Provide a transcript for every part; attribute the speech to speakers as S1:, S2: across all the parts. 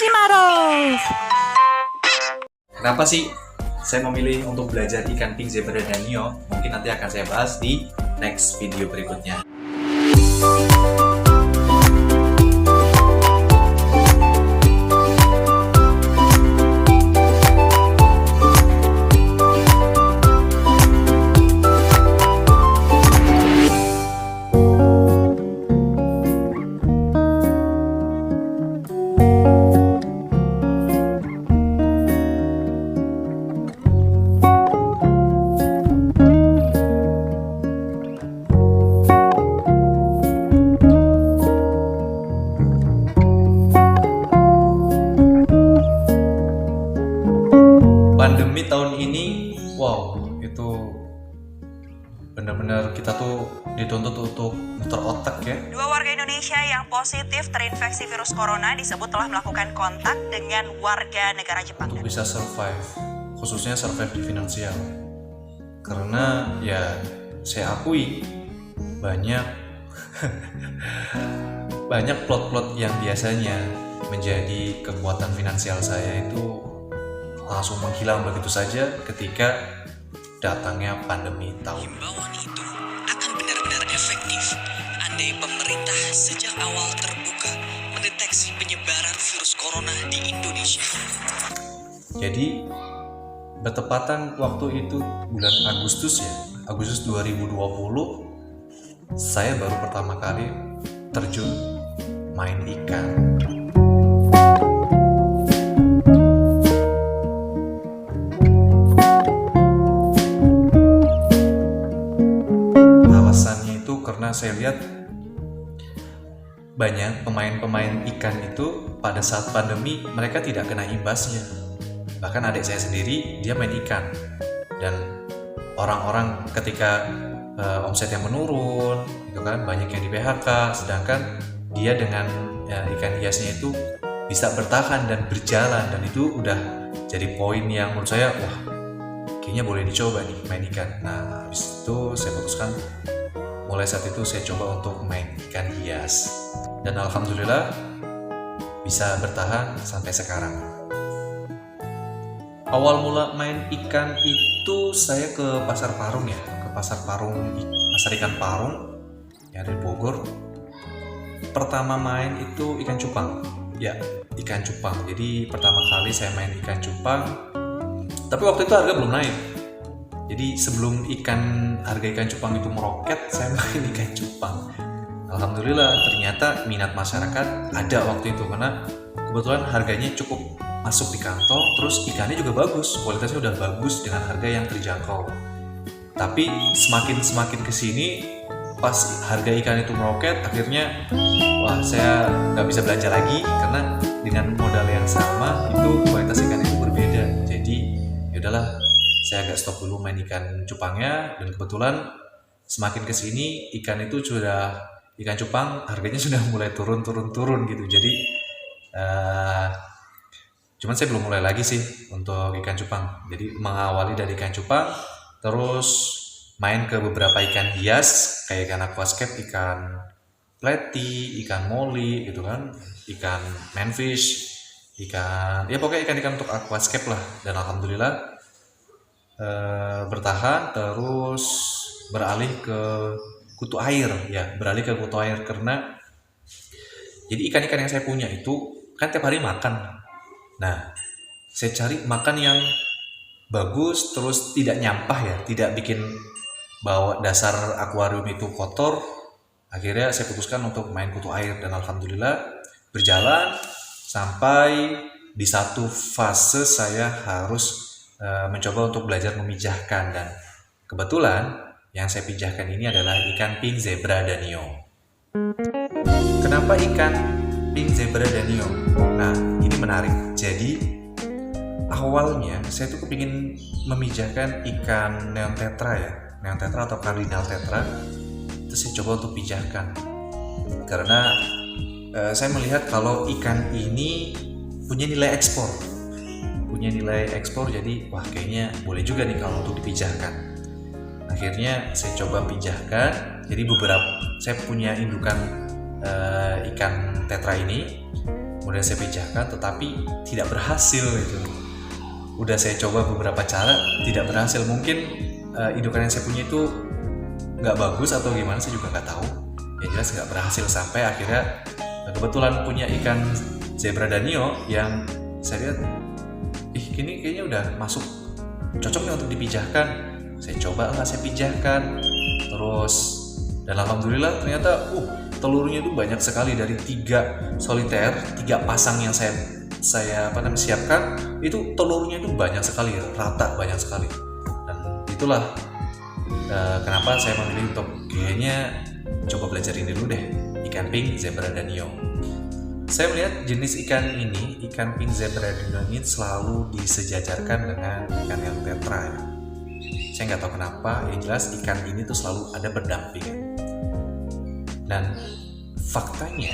S1: Orochimaru.
S2: Kenapa sih saya memilih untuk belajar ikan pink zebra dan neo? Mungkin nanti akan saya bahas di next video berikutnya. Pandemi tahun ini, wow, itu benar-benar kita tuh dituntut untuk muter otak ya.
S1: Dua warga Indonesia yang positif terinfeksi virus corona disebut telah melakukan kontak dengan warga negara Jepang.
S2: Untuk bisa survive, khususnya survive di finansial. Karena ya saya akui banyak banyak plot-plot yang biasanya menjadi kekuatan finansial saya itu langsung menghilang begitu saja ketika datangnya pandemi tahun.
S3: Himbauan itu akan benar-benar efektif andai pemerintah sejak awal terbuka mendeteksi penyebaran virus corona di Indonesia.
S2: Jadi bertepatan waktu itu bulan Agustus 2020, saya baru pertama kali terjun main ikan. Karena saya lihat banyak pemain-pemain ikan itu pada saat pandemi mereka tidak kena imbasnya. Bahkan adik saya sendiri dia main ikan, dan orang-orang ketika omsetnya menurun itu kan banyak yang di PHK, sedangkan dia dengan ikan hiasnya itu bisa bertahan dan berjalan, dan itu udah jadi poin yang menurut saya wah kayaknya boleh dicoba nih main ikan. Nah habis itu saya putuskan, mulai saat itu saya coba untuk main ikan hias, dan alhamdulillah bisa bertahan sampai sekarang. Awal mula main ikan itu saya ke Pasar Parung pasar ikan Parung yang ada di Bogor. Pertama main itu ikan cupang. Ya, ikan cupang. Jadi pertama kali saya main ikan cupang, tapi waktu itu harga belum naik. Jadi sebelum harga ikan cupang itu meroket, saya main ikan cupang. Alhamdulillah ternyata minat masyarakat ada waktu itu, karena kebetulan harganya cukup masuk di kantong, terus ikannya juga bagus, kualitasnya udah bagus dengan harga yang terjangkau. Tapi semakin kesini, pas harga ikan itu meroket, akhirnya wah saya nggak bisa belanja lagi, karena dengan modal yang sama itu kualitas ikan itu berbeda. Jadi yaudahlah, saya agak stop dulu main ikan cupangnya, dan kebetulan semakin kesini ikan cupang harganya sudah mulai turun gitu. Jadi cuman saya belum mulai lagi sih untuk ikan cupang. Jadi mengawali dari ikan cupang, terus main ke beberapa ikan hias kayak ikan aquascape, ikan platy, ikan molly gitu kan, ikan manfish, pokoknya ikan-ikan untuk aquascape lah. Dan alhamdulillah bertahan, terus beralih ke kutu air karena jadi ikan-ikan yang saya punya itu kan tiap hari makan. Nah saya cari makan yang bagus, terus tidak nyampah tidak bikin bawa dasar akuarium itu kotor. Akhirnya saya putuskan untuk main kutu air, dan alhamdulillah berjalan sampai di satu fase saya harus mencoba untuk belajar memijahkan, dan kebetulan yang saya pijahkan ini adalah ikan pink zebra dan neo. Kenapa ikan pink zebra dan neo? Nah ini menarik. Jadi awalnya saya tuh kepingin memijahkan ikan neon tetra atau cardinal tetra. Itu saya coba untuk pijahkan karena saya melihat kalau ikan ini punya nilai ekspor, jadi wah kayaknya boleh juga nih kalau untuk dipijahkan. Akhirnya saya coba pijahkan. Jadi saya punya indukan ikan tetra ini, Kemudian saya pijahkan tetapi tidak berhasil gitu. Udah saya coba beberapa cara, tidak berhasil. Mungkin indukan yang saya punya itu nggak bagus atau gimana, saya juga nggak tahu. Ya jelas nggak berhasil, sampai akhirnya kebetulan punya ikan zebra danio yang saya lihat, ini kayaknya udah masuk, cocok nih untuk dipijahkan. Saya coba saya pijahkan terus, dan alhamdulillah ternyata telurnya itu banyak sekali. Dari 3 soliter, 3 pasang yang saya siapkan, itu telurnya itu banyak sekali, rata banyak sekali. Dan itulah kenapa saya memilih untuk kayaknya coba belajar ini dulu deh, ikan pink zebra danio. Saya melihat jenis ikan ini, ikan pink zebra danio ini selalu disejajarkan dengan ikan yang tetra ya. Saya nggak tahu kenapa, yang jelas ikan ini tuh selalu ada berdampingan. Dan faktanya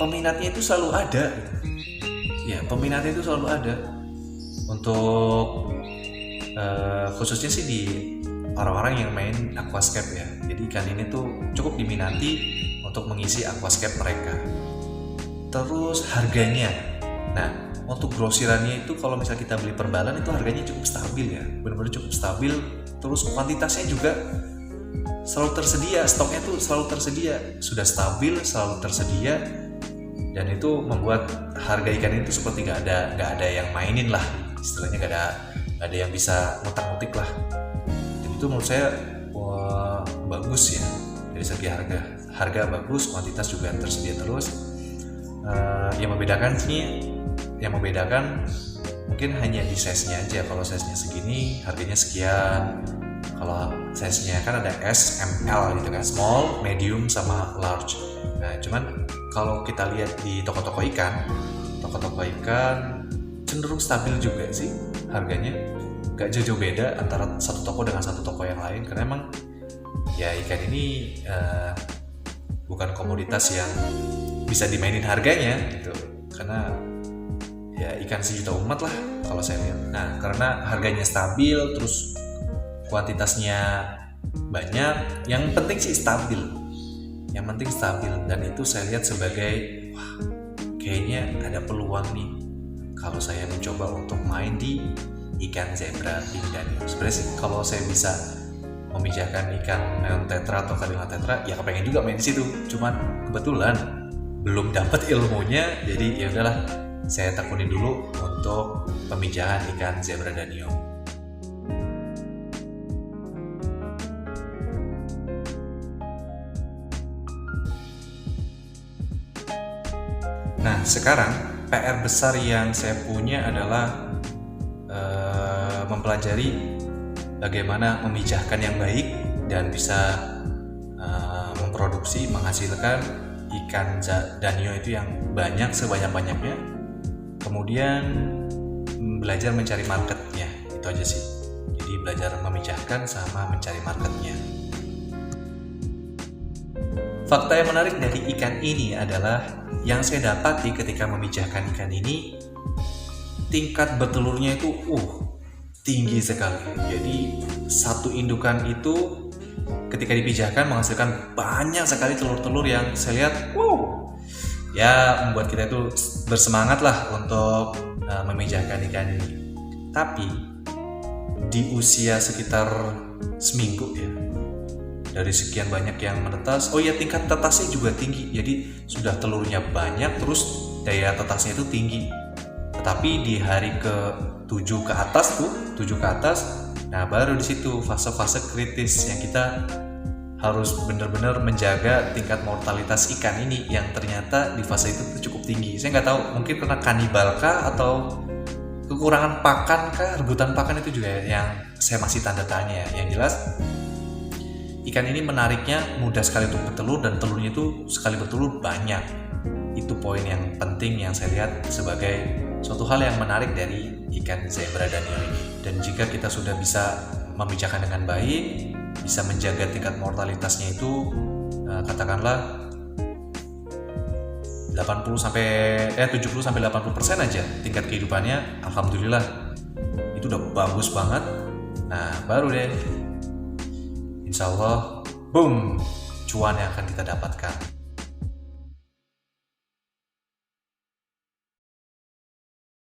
S2: peminatnya itu selalu ada. Ya, peminatnya itu selalu ada. Untuk khususnya sih di orang-orang yang main aquascape ya. Jadi ikan ini tuh cukup diminati untuk mengisi aquascape mereka. Terus harganya, nah untuk grosirannya itu kalau misalnya kita beli per balan itu harganya cukup stabil ya, benar-benar cukup stabil. Terus kuantitasnya juga selalu tersedia, stoknya tuh selalu tersedia, sudah stabil, selalu tersedia, dan itu membuat harga ikan itu seperti nggak ada yang mainin lah, istilahnya nggak ada yang bisa ngutak-ngutik lah. Dan itu menurut saya bagus ya, dari segi harga bagus, kuantitas juga tersedia terus. Yang membedakan mungkin hanya di size-nya aja. Kalau size-nya segini harganya sekian. Kalau size-nya kan ada S, M, L gitu kan, small, medium, sama large. Nah, cuman kalau kita lihat di toko-toko ikan cenderung stabil juga sih harganya. Gak jauh-jauh beda antara satu toko dengan satu toko yang lain, karena emang ya ikan ini bukan komoditas yang bisa dimainin harganya gitu, karena ya ikan sejuta umat lah kalau saya lihat. Nah, karena harganya stabil, terus kuantitasnya banyak, yang penting sih stabil, dan itu saya lihat sebagai kayaknya ada peluang nih kalau saya mencoba untuk main di ikan zebra pink danio. Sebenarnya sih kalau saya bisa memijahkan ikan neon tetra atau kadima tetra, ya kepengen juga main di situ. Cuman kebetulan belum dapat ilmunya, jadi ya udahlah, saya tekuni dulu untuk pemijahan ikan zebra danio. Nah, sekarang PR besar yang saya punya adalah mempelajari bagaimana memijahkan yang baik dan bisa memproduksi, menghasilkan ikan danio itu yang banyak, sebanyak-banyaknya. Kemudian belajar mencari marketnya, itu aja sih. Jadi belajar memijahkan sama mencari marketnya. Fakta yang menarik dari ikan ini adalah yang saya dapati ketika memijahkan ikan ini, tingkat bertelurnya itu tinggi sekali. Jadi satu indukan itu ketika dipijahkan menghasilkan banyak sekali telur-telur yang saya lihat ya membuat kita itu bersemangat lah untuk memijahkan ikan ini. Tapi di usia sekitar seminggu ya, dari sekian banyak yang menetas, tingkat tetasnya juga tinggi. Jadi sudah telurnya banyak, terus daya tetasnya itu tinggi. Tetapi di hari ke-7 ke atas, nah baru di situ fase-fase kritis yang kita harus benar-benar menjaga tingkat mortalitas ikan ini yang ternyata di fase itu cukup tinggi. Saya nggak tahu, mungkin karena kanibal kah atau kekurangan pakan kah, rebutan pakan itu juga yang saya masih tanda tanya. Yang jelas ikan ini menariknya mudah sekali untuk bertelur, dan telurnya itu sekali bertelur banyak. Itu poin yang penting yang saya lihat sebagai suatu hal yang menarik dari ikan zebra danio ini. Dan jika kita sudah bisa memijahkan dengan baik, bisa menjaga tingkat mortalitasnya itu katakanlah 70-80% aja tingkat kehidupannya, alhamdulillah itu udah bagus banget. Nah baru deh insya Allah cuan yang akan kita dapatkan.